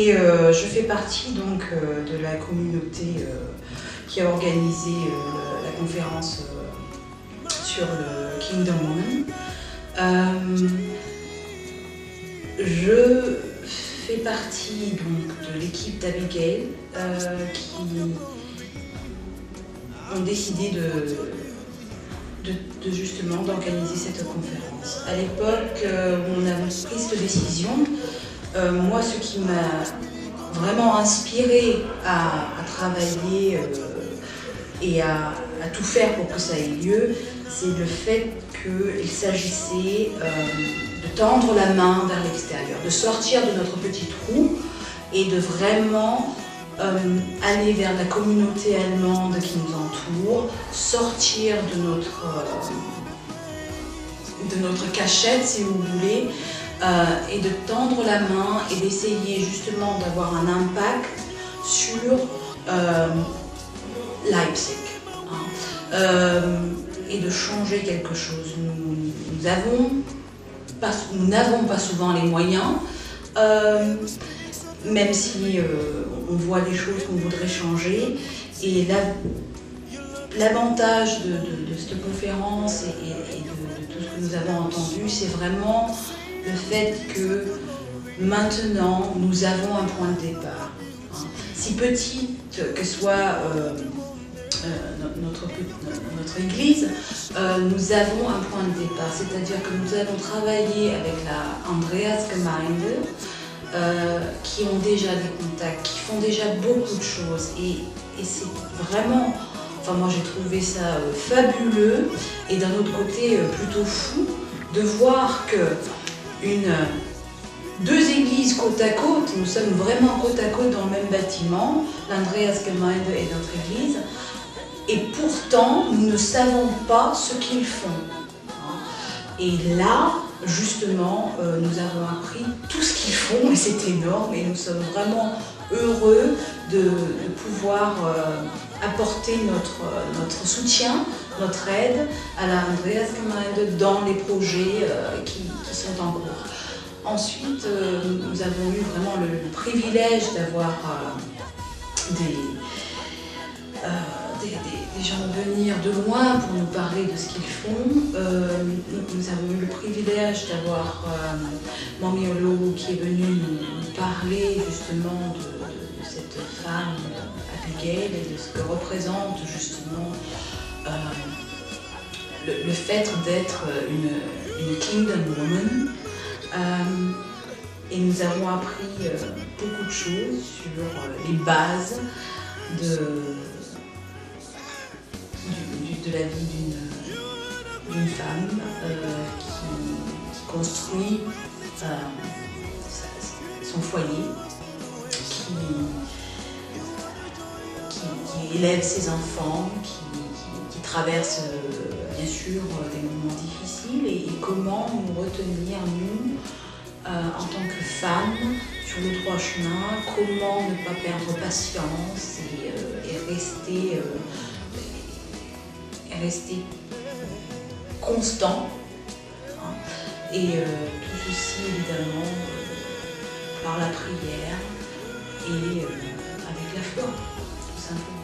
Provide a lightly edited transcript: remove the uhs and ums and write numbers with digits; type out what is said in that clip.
Et je fais partie donc de la communauté qui a organisé la conférence sur le Kingdom Woman. Je fais partie donc de l'équipe d'Abigail qui ont décidé justement d'organiser cette conférence. À l'époque où on a pris cette décision, moi ce qui m'a vraiment inspirée à travailler et à tout faire pour que ça ait lieu, c'est le fait qu'il s'agissait de tendre la main vers l'extérieur, de sortir de notre petit trou et de vraiment aller vers la communauté allemande qui nous entoure, sortir de notre cachette, si vous voulez, et de tendre la main et d'essayer justement d'avoir un impact sur Leipzig. Et de changer quelque chose. Nous n'avons pas souvent les moyens, même si on voit des choses qu'on voudrait changer. Et l'avantage de cette conférence et de tout ce que nous avons entendu, c'est vraiment le fait que maintenant nous avons un point de départ. Si petite que soit notre église, nous avons un point de départ, c'est-à-dire que nous allons travailler avec la Andreasgemeinde, qui ont déjà des contacts, qui font déjà beaucoup de choses, et c'est vraiment, enfin moi j'ai trouvé ça fabuleux, et d'un autre côté plutôt fou, de voir que deux églises côte à côte, nous sommes vraiment côte à côte dans le même bâtiment, l'Andreasgemeinde et notre église, et pourtant nous ne savons pas ce qu'ils font. Et là, justement, nous avons appris tout ce qu'ils font, et c'est énorme, et nous sommes vraiment heureux de pouvoir apporter notre soutien, notre aide à la Andreasgemeinde dans les projets qui sont en cours. Ensuite, nous avons eu vraiment le privilège d'avoir des gens venir de loin pour nous parler de ce qu'ils font. Nous avons eu le privilège d'avoir Mami Olo qui est venue nous parler justement de cette femme Abigail et de ce que représente justement le fait d'être une Kingdom Woman. Et nous avons appris beaucoup de choses sur les bases de la vie d'une femme qui construit son foyer, qui élève ses enfants, qui traverse bien sûr des moments difficiles, et comment nous retenir, nous, en tant que femmes, sur le droit chemin, comment ne pas perdre patience et rester constant. Et tout ceci évidemment par la prière et avec la foi, tout simplement.